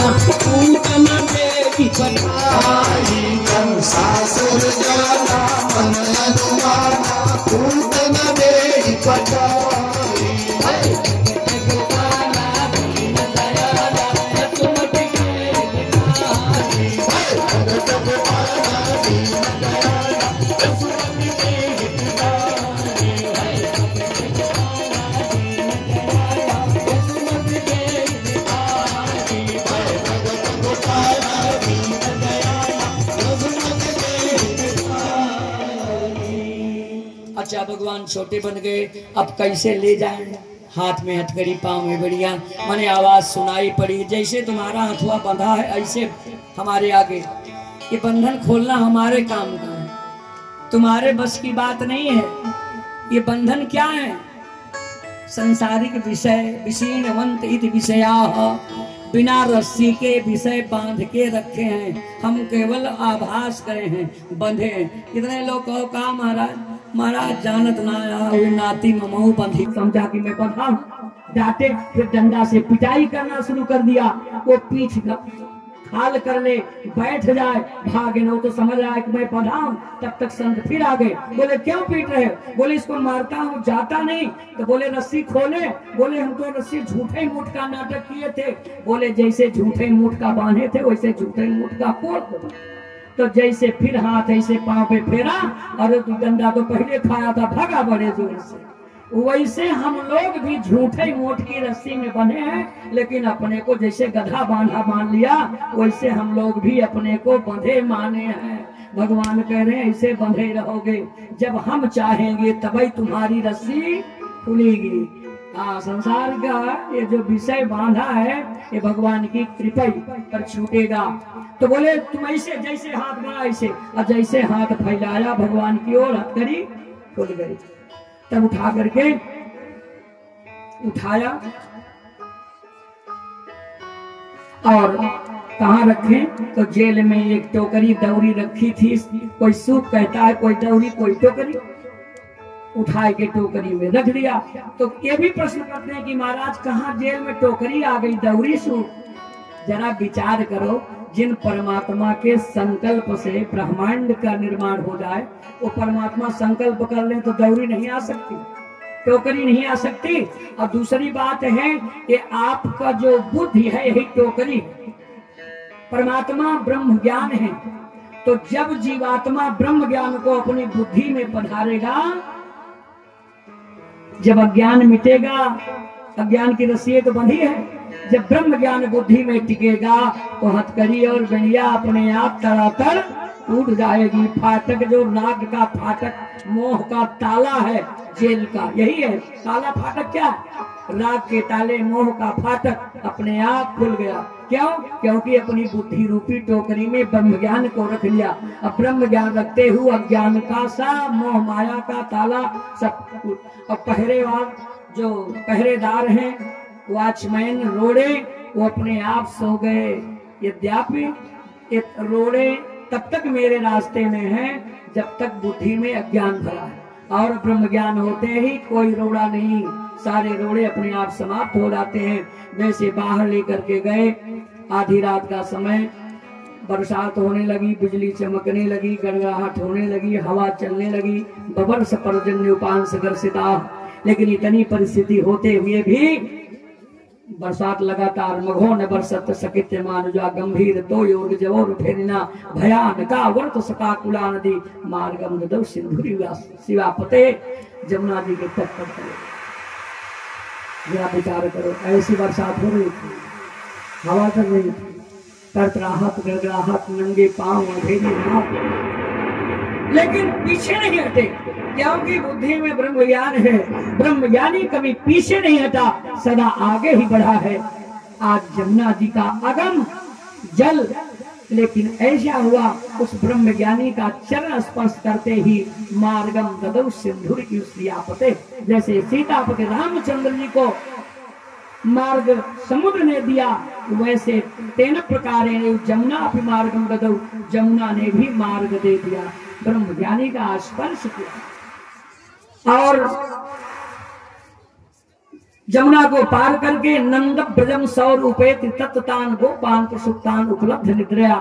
पूत न देगी पठाई सासुर जाना मन अनुमाना पूत न देगी पठाई अच्छा भगवान छोटे बन गए, अब कैसे ले जाएं? हाथ में हथकड़ी, पाँव में बढ़िया, मैंने आवाज सुनाई पड़ी, जैसे तुम्हारा हथुआ बंधा है ऐसे हमारे आगे। ये बंधन खोलना हमारे काम का है, तुम्हारे बस की बात नहीं है। ये बंधन क्या है? संसारिक विषय, विषीणवंत इति विषयाः, बिना रस्सी के विषय बांध के रखे हैं, हम केवल आभास करे हैं, बंधे हैं। कितने लोग कहो का महाराज जानत ना आया नाती ममऊ बंधी, समझा कि मैं बंधा हूं, डांटे, फिर डंडा से पिटाई करना शुरू कर दिया। वो पीठ खाल कर ले, बैठ जाए, भागे न, तो समझ रहा है कि मैं बंधा हूं। तब तक संत फिर आ गए, बोले क्यों पीट रहे हो? बोले इसको मारता हूं, जाता नहीं। तो बोले रस्सी खोले, बोले हम तो रस्सी झूठे मूठ का नाटक किए थे। बोले जैसे झूठे मूठ का बांधे थे वैसे झूठे मूठ का कोड़। तो जैसे फिर हाथ ऐसे पांव पे फेरा, और डंडा तो पहले खाया था, भागा बड़े जोर से। वैसे हम लोग भी झूठे मूठ की रस्सी में बंधे हैं, लेकिन अपने को जैसे गधा बांधा मान लिया, वैसे हम लोग भी अपने को बंधे माने हैं। भगवान कह रहे हैं ऐसे बंधे रहोगे, जब हम चाहेंगे तभी तुम्हारी रस्सी खुलेगी। संसार का ये जो विषय बांधा है, ये भगवान की कृपा पर छूटेगा। तो बोले तुम ऐसे जैसे हाथ बढ़ा ऐसे, और जैसे हाथ फैलाया भगवान की ओर, हथकड़ी खुल गई। तब उठा करके उठाया और कहाँ रखे? तो जेल में एक टोकरी दौरी रखी थी, कोई सूप कहता है, कोई दौरी, कोई टोकरी। उठा के टोकरी में रख दिया। तो ये भी प्रश्न करते हैं कि महाराज कहाँ जेल में टोकरी आ गई, दौरी सूप? जरा विचार करो, जिन परमात्मा के संकल्प से ब्रह्मांड का निर्माण हो जाए, वो परमात्मा संकल्प कर ले तो दौरी नहीं आ सकती, टोकरी नहीं आ सकती। और दूसरी बात है कि आपका जो बुद्धि है यही टोकरी है, परमात्मा ब्रह्म ज्ञान है। तो जब जीवात्मा ब्रह्म ज्ञान को अपनी बुद्धि में पधारेगा, जब अज्ञान मिटेगा, अज्ञान की रस्सी तो बंधी है, जब ब्रह्म ज्ञान बुद्धि में टिकेगा तो हथकड़ी और गणिया अपने आप तरातर टूट जाएगी। फाटक जो राग का फाटक, मोह का ताला है जेल का, यही है ताला। फाटक क्या है? राग के ताले, मोह का फाटक अपने आप खुल गया। क्यों? क्योंकि अपनी बुद्धि रूपी टोकरी में ब्रह्म ज्ञान को रख लिया। अब ब्रह्म ज्ञान रखते हुए अज्ञान का सा, मोह माया का ताला सब। और पहरेवार जो पहरेदार हैं, वॉचमैन रोड़े, वो अपने आप सो गए। यद्यपि रोड़े तब तक मेरे रास्ते में है जब तक बुद्धि में अज्ञान भरा है, और ब्रह्म ज्ञान होते ही कोई रोड़ा नहीं, सारे रोड़े अपने आप समाप्त हो जाते हैं। वैसे बाहर लेकर के गए, आधी रात का समय, बरसात होने लगी, बिजली चमकने लगी, गड़गड़ाहट होने लगी, हवा चलने लगी, बबर्ष पर्जन्योपांश गर्षिता। लेकिन इतनी परिस्थिति होते हुए भी बरसात लगातार, मघो न बरसत सकित्य मानुजा गंभीर तो योग जवोर फेरिना भयानका वर्त सकाकुला नदी मार्गम ददौ सिंधुरी शिवापते। जमुना जी के तट पर चले, जरा विचार करो, ऐसी बरसात हो रही थी, हवा चल रही थी, तरतराहट, गड़गड़ाहट, नंगे पांव, अंधेरी रात, लेकिन पीछे नहीं हटे, क्योंकि बुद्धि में ब्रह्म ज्ञान है। ब्रह्म ज्ञानी कभी पीछे नहीं हटा, सदा आगे ही बढ़ा है। आज जमुना जी का अगम जल, लेकिन ऐसा हुआ उस ब्रह्म ज्ञानी का चरण स्पर्श करते ही मार्गम ददौ सिंधुर की श्रियापते, जैसे सीतापति रामचंद्र जी को मार्ग समुद्र ने दिया, वैसे तेन प्रकार जमुना भी मार्गम ददौ, जमुना ने भी मार्ग दे दिया, ब्रह्म ज्ञानी का स्पर्श किया। और जमुना को पार करके नंद ब्रजम 100 रुपए तत्तान गोपान प्रसुप्तान उपलब्ध निद्रया,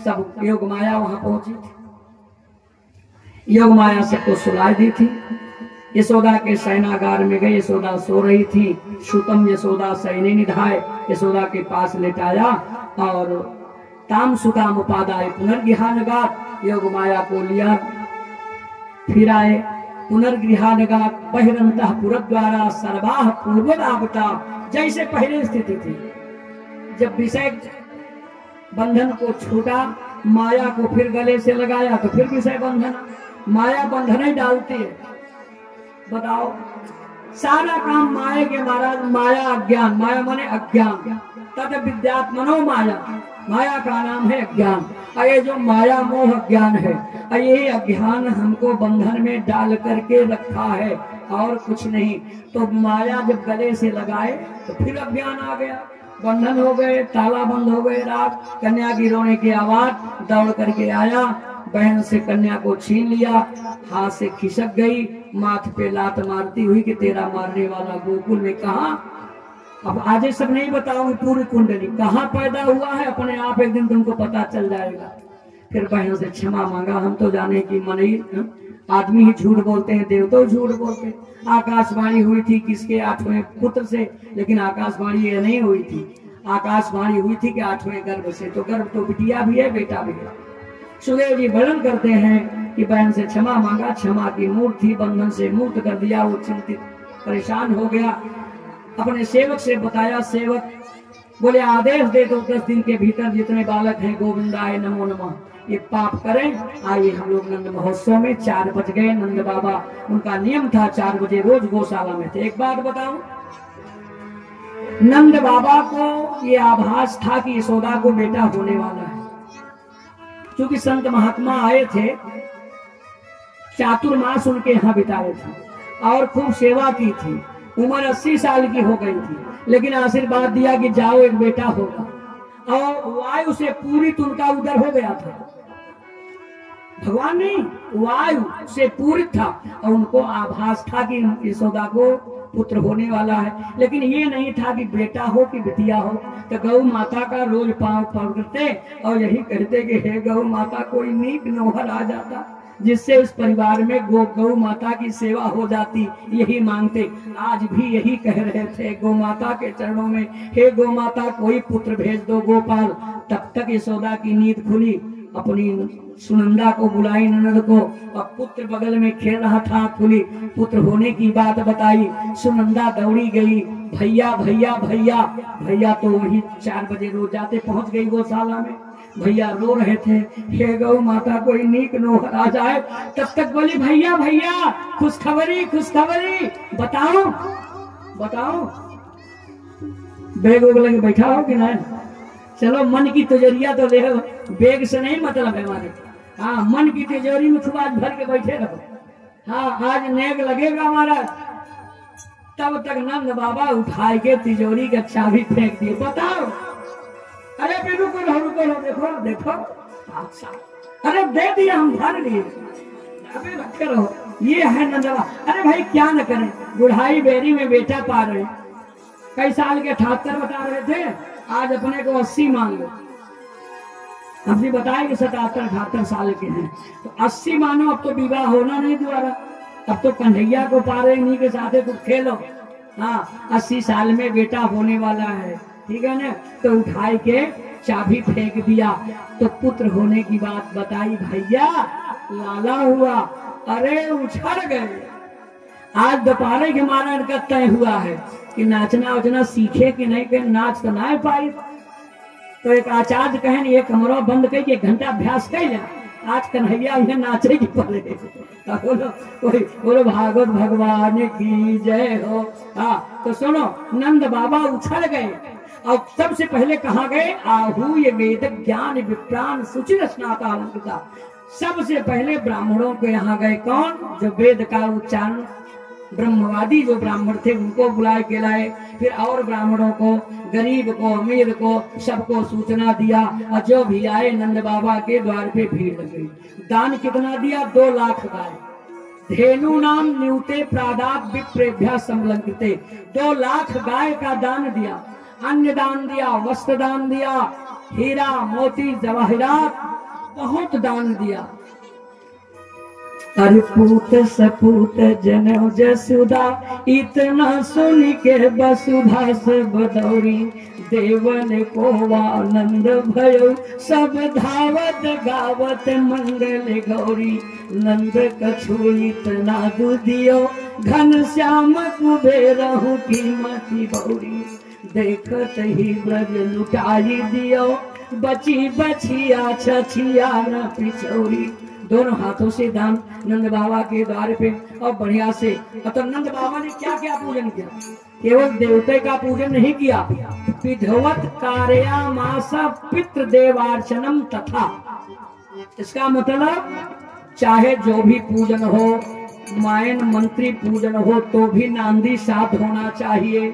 सब योग माया वहां पहुंची थी। योग माया सबको सुलाई दी थी। यशोदा के शयनागार में गए, यशोदा सो रही थी। सुतम यशोदा शयने निधाय, यशोदा के पास लेटाया और ताम सुताम उपादाय पुनर्गृहानगात, योग माया को लिया, फिर आए पुनर्गृहानगात बहिरंतः पुरद्वारा सर्वाह पूर्वदावता, जैसे पहले स्थिति थी। जब विषय बंधन को छूटा, माया को फिर गले से लगाया तो फिर विषय बंधन, माया बंधन ही डालती है। बताओ, सारा काम माया के महाराज, माया अज्ञान, माया माने अज्ञान, तद विद्यात्मनो माया, माया का नाम है अज्ञान। ये जो माया मोह अज्ञान है, ये अज्ञान हमको बंधन में डाल करके रखा है और कुछ नहीं। तो माया जब गले से लगाए तो फिर अज्ञान आ गया, बंधन हो गए, ताला बंद हो गए। रात कन्या की रोने की आवाज, दौड़ करके आया, बहन से कन्या को छीन लिया, हाथ से खिसक गई, माथ पे लात मारती हुई कि तेरा मारने वाला गोकुल में कहा। अब आज सब नहीं बताऊंगी पूरी कुंडली कहाँ पैदा हुआ है, अपने आप एक दिन तुमको पता चल जाएगा। फिर बहन से क्षमा मांगा, हम तो जाने की मनई आदमी ही झूठ बोलते हैं, देवता झूठ बोलते हैं। आकाशवाणी हुई थी किसके 8वें पुत्र से, लेकिन आकाशवाणी ये नहीं हुई थी, आकाशवाणी हुई थी कि 8वें गर्भ से। तो गर्भ तो बिटिया भी है, बेटा भी है। सुदेव जी वर्णन करते हैं कि बहन से क्षमा मांगा, क्षमा की मूर्ति बंधन से मुक्त कर दिया। वो चिंतित परेशान हो गया, अपने सेवक से बताया। सेवक बोले आदेश दे दो 10 दिन के भीतर जितने बालक हैं गोविंदाय नमो नमः ये पाप करें। आइए हम लोग नंद महोत्सव में 4 बज गए। नंद बाबा, उनका नियम था 4 बजे रोज गौशाला में थे। एक बात बताऊं, नंद बाबा को ये आभास था कि यशोदा को बेटा होने वाला है। क्योंकि संत महात्मा आए थे, चातुर्मास उनके यहाँ बिताए थे और खूब सेवा की थी। उम्र 80 साल की हो गई थी, लेकिन आशीर्वाद दिया कि जाओ एक बेटा होगा। और वायु से पूरित उनका उदर हो गया था, भगवान नहीं, वायु से पूरित था और उनको आभास था कि यशोदा को पुत्र होने वाला है। लेकिन ये नहीं था कि बेटा हो कि बिटिया हो। तो गौ माता का रोज पांव पकड़ते और यही कहते कि हे गौ माता, कोई नीक नौहर आ जाता जिससे उस परिवार में गौ माता की सेवा हो जाती, यही मांगते। आज भी यही कह रहे थे गौ माता के चरणों में, हे गौ माता कोई पुत्र भेज दो गोपाल। तब तक यशोदा की नींद खुली, अपनी सुनंदा को बुलाई, ननद को, और पुत्र बगल में खेल रहा था, खुली, पुत्र होने की बात बताई। सुनंदा दौड़ी गई, भैया भैया भैया भैया। तो वही 4 बजे रोज जाते, पहुंच गई गौशाला में। भैया रो रहे थे, हे गौ माता कोई नीक नौहर आ जाए। तब तक बोली भैया भैया खुशखबरी खुशखबरी, बताओ बताओ। बेग उग लगे बैठा हो कि नहीं? चलो मन की तिजोरिया तो ले, बेग से नहीं मतलब है हमारे। हाँ, मन की तिजोरी में खूब आज भर के बैठे रहो। हाँ, आज नेक लगेगा हमारा। तब तक नंद बाबा उठा के तिजोरी का चाबी फेंक दिए। बताओ, अरे रुको रुको, देखो देखो, अच्छा, अरे दे दिया, हम भर लिए, अबे रखे रहो। ये है नंद बाबा। अरे भाई क्या न करें, बुढ़ाई बेरी में बेटा पा रहे। कई साल के 78 बता रहे थे, आज अपने को 80 मांग लो। हमसे बताए कि 77-78 साल के हैं, तो 80 मानो। अब तो विवाह होना नहीं दोबारा, अब तो कन्हैया को पा रहे, इन्हीं के साथ कुछ खेलो। हाँ, 80 साल में बेटा होने वाला है, ठीक है ना। तो उठाई के चाबी फेंक दिया, तो पुत्र होने की बात बताई। भैया लाला हुआ, अरे उछड़ गए। आज दोपहर के मारा इनका तय हुआ है कि नाचना उचना सीखे कि नहीं, के नाच तो ना पाई। तो एक आचार्य कहन ये कमरा बंद कर 1 घंटा अभ्यास कर जा, आज कन्हैया इन्हें नाचे की पड़े। बोलो भागवत भगवान की जय हो। हाँ, तो सुनो, नंद बाबा उछल गए और सबसे पहले कहा गए, आहू ये वेद ज्ञान विप्राण सुचिर स्नाता अलंकृता। सबसे पहले ब्राह्मणों को यहाँ गए। कौन? जो वेद का उच्चारण, ब्रह्मवादी जो ब्राह्मण थे उनको बुलाए के लाए। फिर और ब्राह्मणों को, गरीब को, अमीर को, सबको सूचना दिया। और जो भी आए नंद बाबा के द्वार पे भीड़ लग गई। दान कितना दिया? 2 लाख गाय, धेनु नाम न्यूते प्रादात विप्रेभ्य संलग्नते। 2 लाख गाय का दान दिया, अन्न दान दिया, वस्त्र दान दिया, हीरा मोती जवाहरात बहुत दान दिया। अरे पूत सपूत जनौ जसुदा, इतना सुन के वसुधा से बदौरी। देवन को आनंद भयो, सब धावत गावत मंगल गौरी। नंद कछु इतना दुदियो, घन श्याम कुबेरहु की मति बौरी। देखत ही ब्रज लुटाई दियो, बची बचिया छछिया न पिछौरी। दोनों हाथों से दान नंद बाबा के द्वार पे और बढ़िया से। तो नंद बाबा ने क्या क्या पूजन किया? केवल देवते का पूजन नहीं किया, विधवत कार्यामास पितृ देवार्चनम तथा। इसका मतलब चाहे जो भी पूजन हो, मायन मंत्री पूजन हो तो भी नांदी साथ होना चाहिए,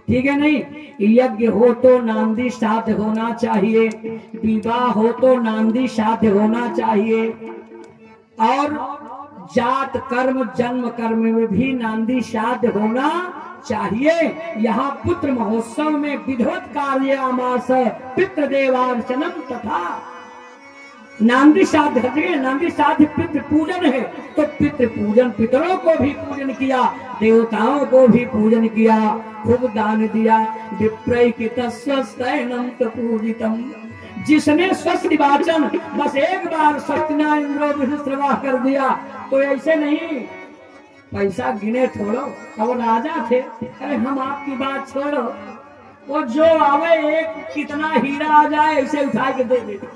ठीक है नहीं? यज्ञ हो तो नांदी साथ होना चाहिए, विवाह हो तो नांदी साथ होना चाहिए, और जात कर्म जन्म कर्म में भी नांदी साथ होना चाहिए। यहाँ पुत्र महोत्सव में विधवत कार्यामास पितृ देवार्चनम तथा नांदी साध है। नांदी साध पितृ पूजन है, तो पितृ पूजन, पितरों को भी पूजन किया, देवताओं को भी पूजन किया, खूब दान दिया। विप्रैकितस्वस्तैनं पूजितम, जिसने स्वस्थ वाचन बस एक बार सत्यना इंद्रो विश्रवाह कर दिया तो ऐसे नहीं पैसा गिने छोड़ो। अब वो राजा थे, अरे हम आपकी बात छोड़ो, वो जो आवे एक कितना हीरा आ जाए ऐसे उठा के दे देते,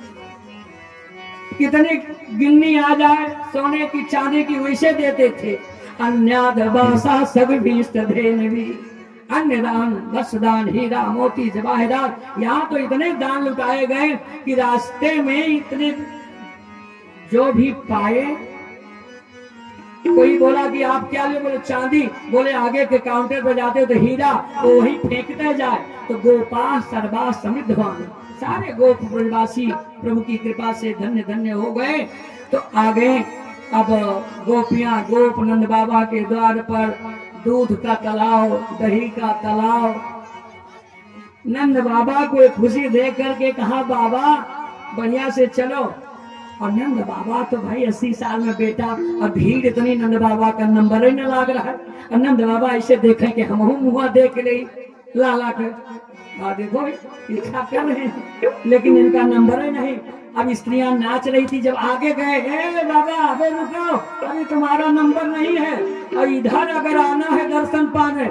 कितनी गिन्नी आ जाए सोने की चांदी की वैसे देते थे। अन्यादवासा सगभीष्ट धेनवी, अन्य दान, वस्त्र दान, हीरा मोती जवाहरात, यहाँ तो इतने दान लुटाए गए कि रास्ते में इतने जो भी पाए। कोई बोला कि आप क्या ले, बोले चांदी, बोले आगे के काउंटर पर जाते हो तो हीरा, तो वही फेंकते जाए। तो गोपाल सर्वा समृद्धवान, सारे गोप ब्रजवासी प्रभु की कृपा से धन्य धन्य हो गए। तो आगे अब गोपियां गोप नंद बाबा के द्वार पर दूध का तालाब, दही का तालाब। नंद बाबा को खुशी देख करके कहा बाबा बढ़िया से चलो। और नंद बाबा तो भाई 80 साल में बेटा, और भीड़ इतनी, नंद बाबा का नंबर ही न लाग रहा है। और नंद बाबा ऐसे देखे कि हम मुँह देख ले ला कर, देखो इच्छा कर रहे हैं लेकिन इनका नंबर ही नहीं। अब स्त्रियां नाच रही थी, जब आगे गए, हे बाबा अबे रुको, अभी तुम्हारा नंबर नहीं है, और इधर अगर आना है दर्शन पाने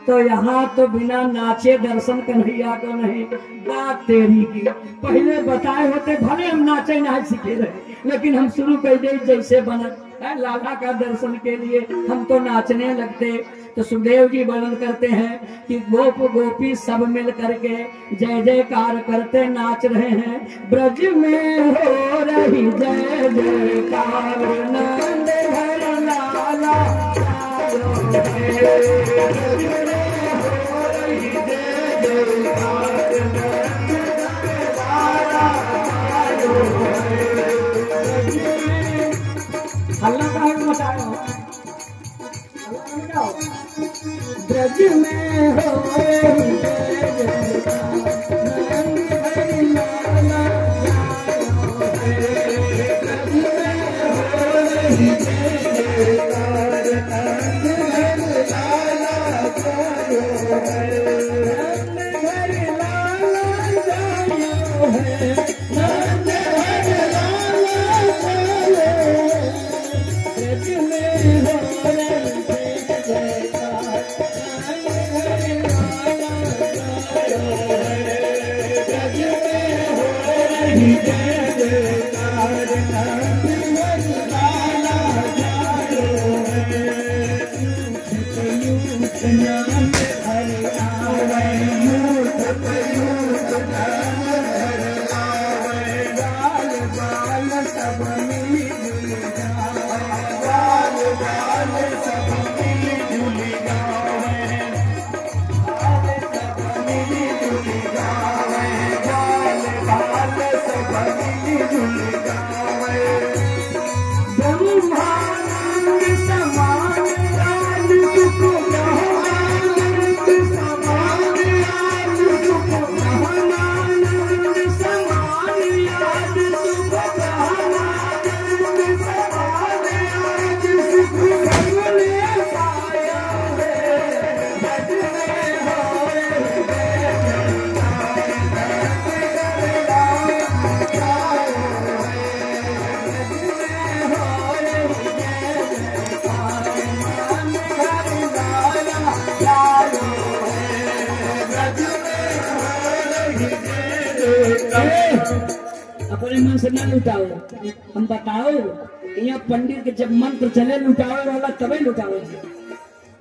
तो यहाँ तो बिना नाचे दर्शन कन्हैया को नहीं। बात तेरी की, पहले बताए होते भले हम नाचे ना सीखे रहे, लेकिन हम शुरू कर दे जैसे बना लाला का दर्शन के लिए हम तो नाचने लगते। तो सुखदेव जी वर्णन करते हैं कि गोप गोपी सब मिल करके जय जयकार करते नाच रहे हैं। ब्रज में हो रही जय जयकार, नंद हर लाला अल्लाह का है बताओ, ब्रज में हो ब्रह्मानंद अपने मन से न लुटाओ, हम बताओ यहाँ पंडित के जब मंत्र चले लुटाओ वाला तबे लुटाओ।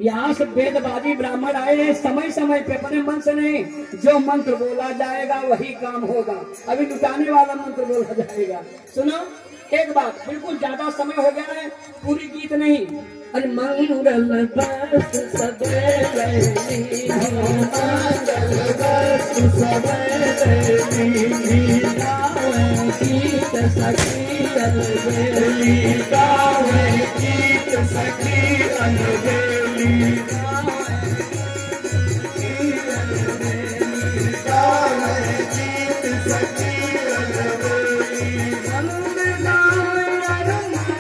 यहाँ से वेदवादी ब्राह्मण आए हैं, समय समय पे अपने मन से नहीं, जो मंत्र बोला जाएगा वही काम होगा। अभी लुटाने वाला मंत्र बोला जाएगा। सुनो एक बात, बिल्कुल ज्यादा समय हो गया है, पूरी गीत नहीं। अरे मंगल बस सदैव गीत सखी अलबेली, गावे गीत सखी अलबेली, गावे गीत सखी अलबेली।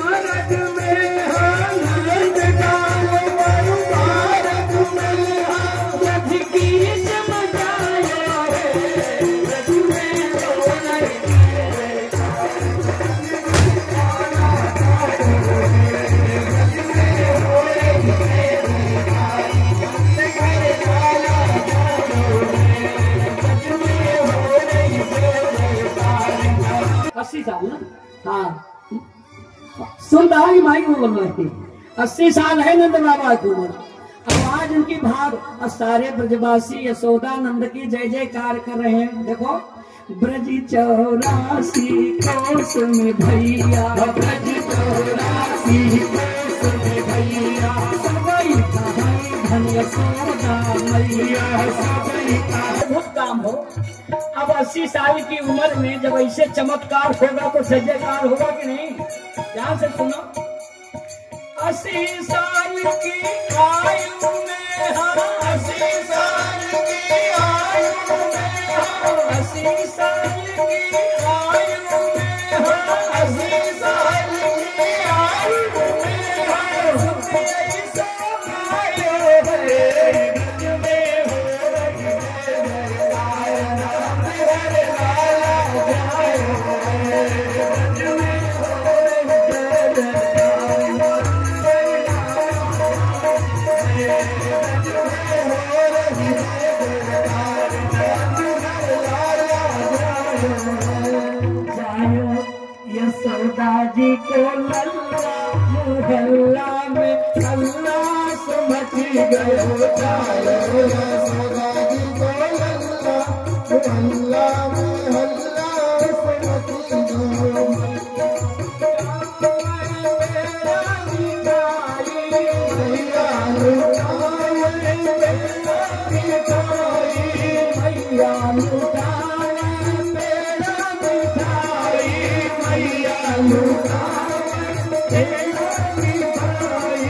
मारग में आनंद गाओ, मारग में आनंद गीत मचाया है, रज में रोना हाँ सुन रहा है माइक में बोल रही 80 साल है नंद बाबा की उम्र। अब आज उनकी भाग और सारे ब्रजवासी यशोदा नंद की जय जयकार कर रहे हैं। देखो ब्रज 84 कोस में भैया, ब्रज 84 कोस में भैया, सबई कहाई धन यशोदा मैया, सबई का बहुत काम हो। अब 80 साल की उम्र में जब ऐसे चमत्कार होगा तो जय जयकार होगा कि नहीं? ध्यान से सुनो। 80 साल की आयु में, 80 साल की आयु में, 80 साल की आयु में, 80 साल की आयु में, सब ऐसा आयो है, ब्रज में हो रही है लाया, राम हरे लाला जायो है, ब्रज में हो रही यशोदा जी को लल्ला मोहल्ला में हल्ला समझ गयो, जायो यशोदा जी को लल्ला मोहल्ला में हल्ला समझ गयो। मैया लुटाए मेरा मिठाई, मैया लुटाए मेरा मिठाई, मैया लुटाए मेरा मिठाई,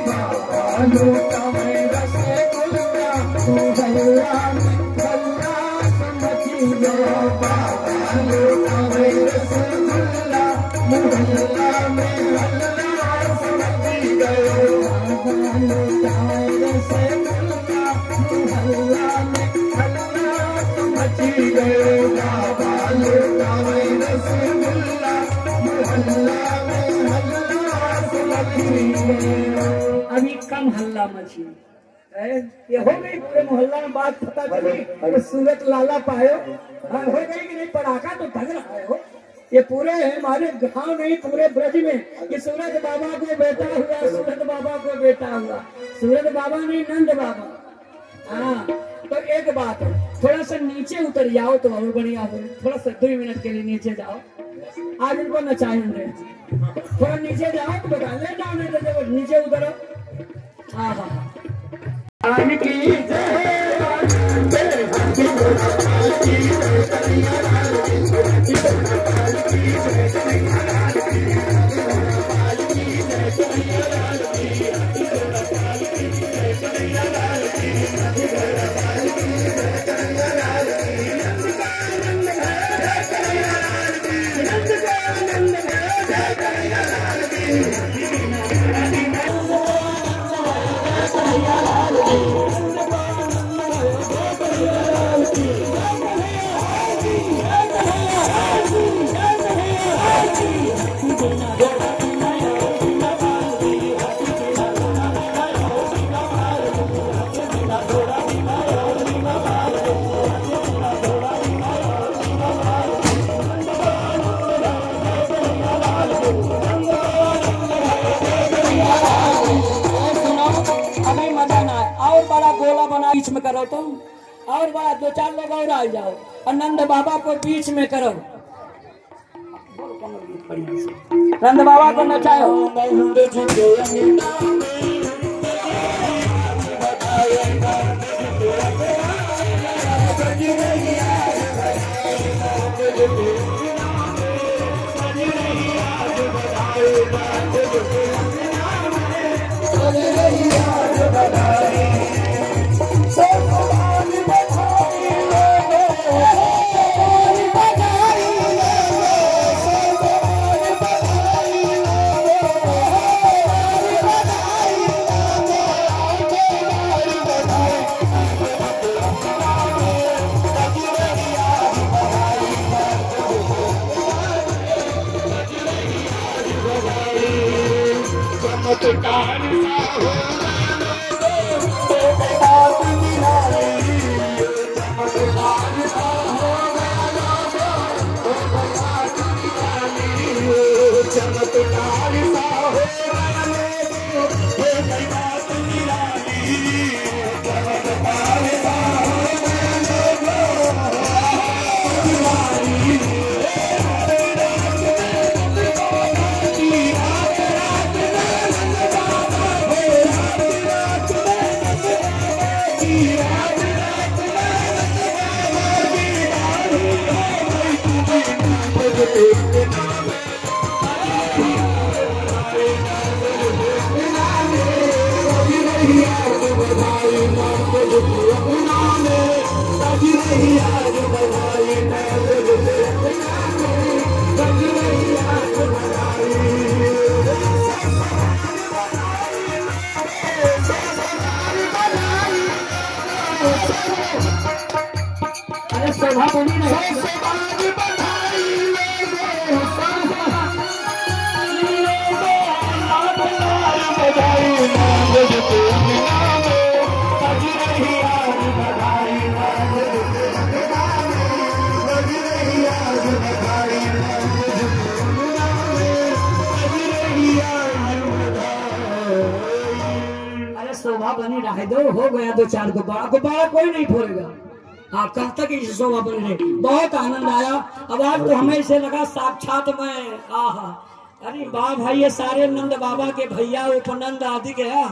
बाबा लुटाए रसगुल्ला मोहल्ला में हल्ला समझ गयो, बाबा लुटाए रसगुल्ला मोहल्ला में हल्ला समझ गयो, बाबा लुटाए रसगुल्ला मोहल्ला में हल्ला समझ गयो, बाबा लुटाए रसगुल्ला मोहल्ला में हल्ला समझ गयो। अभी कम हल्ला मची ये हो गई, पूरे मोहल्ला में बात पता चली तो सूरत लाला पायो। हाँ हो गई कि नहीं? पटाखा तो धग रहा है हो, ये पूरे हमारे गांव नहीं पूरे ब्रज में ये सूरत बाबा को बेटा हुआ, सूरत बाबा को बेटा हुआ, सूरत बाबा नहीं नंद बाबा। हाँ तो एक बात है, थोड़ा सा नीचे उतर जाओ तो और बढ़िया हो, थोड़ा सा 2 मिनट के लिए नीचे जाओ, आज उनको नचाएंगे। थोड़ा नीचे जाओ तो बता ले जाओ, नहीं तो नीचे उतरो। हाँ हाँ करो तुम, और बड़ा 2-4 लोग और आ जाओ और नंद बाबा को बीच में करो। नंद बाबा को नचाओ। अरे शोभा बनी नहीं। अरे शोभा बनी रहे दो, हो गया 2-4 गुब्बारा, गुब्बारा कोई नहीं फोड़ेगा। हाँ, कब तक इसे शोभा बनी रही। बहुत आनंद आया। अब आज तो हमें इसे लगा साक्षात में आहा, अरे वाह भाई, ये सारे नंद बाबा के भैया उपनंद आदि के हैं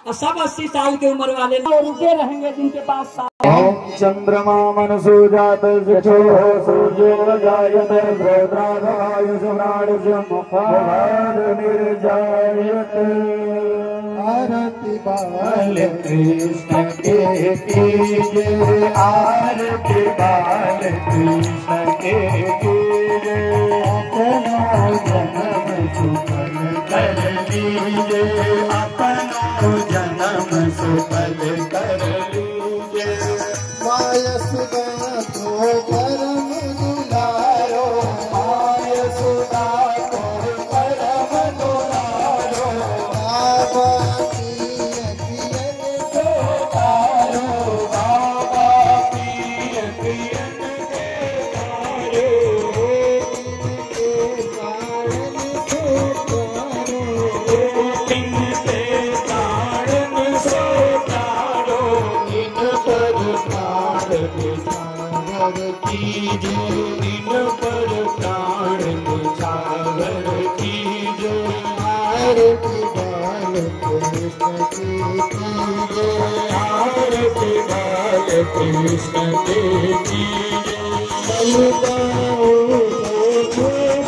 और सब 80 साल की उम्र वाले रुके रहेंगे जिनके पास। चंद्रमा मनसो जात सूर्यो जायते निर्जायते। आरती बाल कृष्ण के कीजे, आरती बाल कृष्ण के कीजे। अपना जन्म सुफल कर लीजे, अपना जन्म सुफल कर लीजे। माय सुदा तो परम दुलारो, माय सुदा तो परम दुलारो। बाबा पिय पियन के तारो, बाबा पिय पियन के तारो। इन पर प्राण निछावर कीजो। आरती बाल कृष्ण के कीजो, आरती बाल कृष्ण के कीजो। बलिदाऊ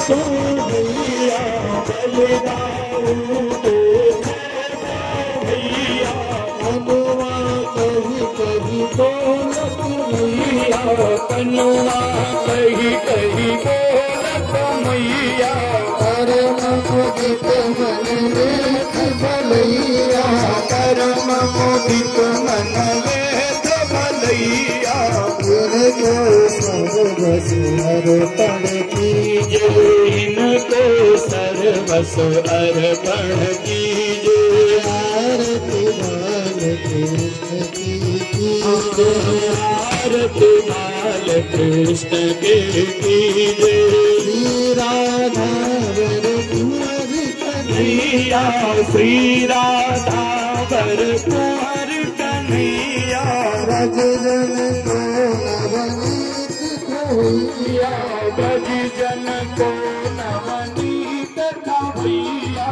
तो भैया, बलिदाऊ तो भैया। अनुआ कही कही बोलत मैया, कनुआ कही कही बोलत मैया। कर्म मुदित मन लेत भलैया, कर्म मुदित मन लेत भलैया। इनको सर्वस अर्पण कीजे, इनको सर्वस अर्पण कीजे। आरती बाल कृष्ण की कीजे, आरती बाल कृष्ण के कीजे। श्री राधा वर कुंवर कन्हैया, श्री राधा वर कुंवर कन्हैया। ब्रज जन को नवनीत कहिया ब्रज जन को नवनीत कहिया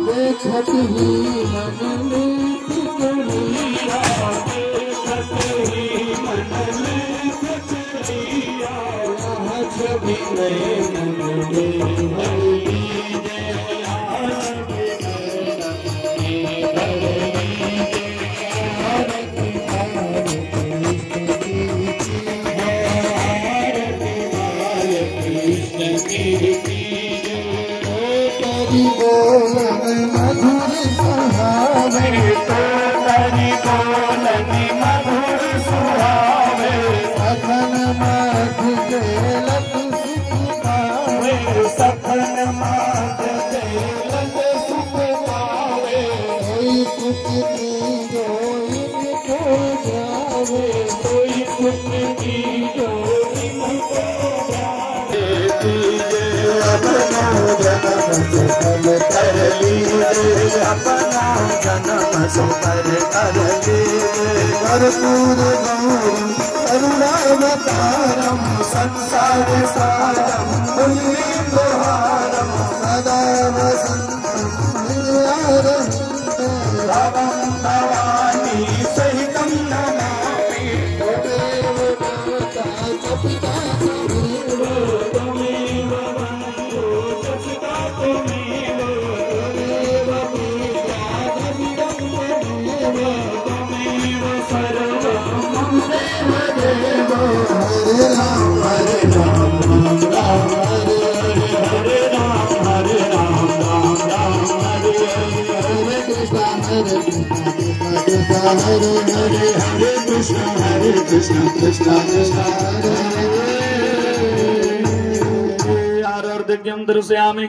देखत ही मन मीत कहिया देखत ही मन मीत कहिया छवि नयन में हरि मधुर सुहावे तो हरि बोलन मधुर सुहावे सखन माध केलत सुख पावे सखन माध केलत सुख पावे कोई सुख की जोई को जावे कोई सुख की जोई को जावे अपना जन्म सफल कर लीजिए अपना जन्म सफल कर लीजिए कर्पूर गौरम करुणावतारम संसार सारम पुण्योहारम सदा वसंतम भवं भवानी सहितं नमामि त्वमेव माता च पिता त्वमेव बन्धु च सखा त्वमेव त्वमेव सर्वं मम देव हरे राम राम हरे हरे हरे राम राम हरे हरे कृष्ण हरे हरे कृष्ण कृष्ण कृष्ण हरे हरे दृश्यामि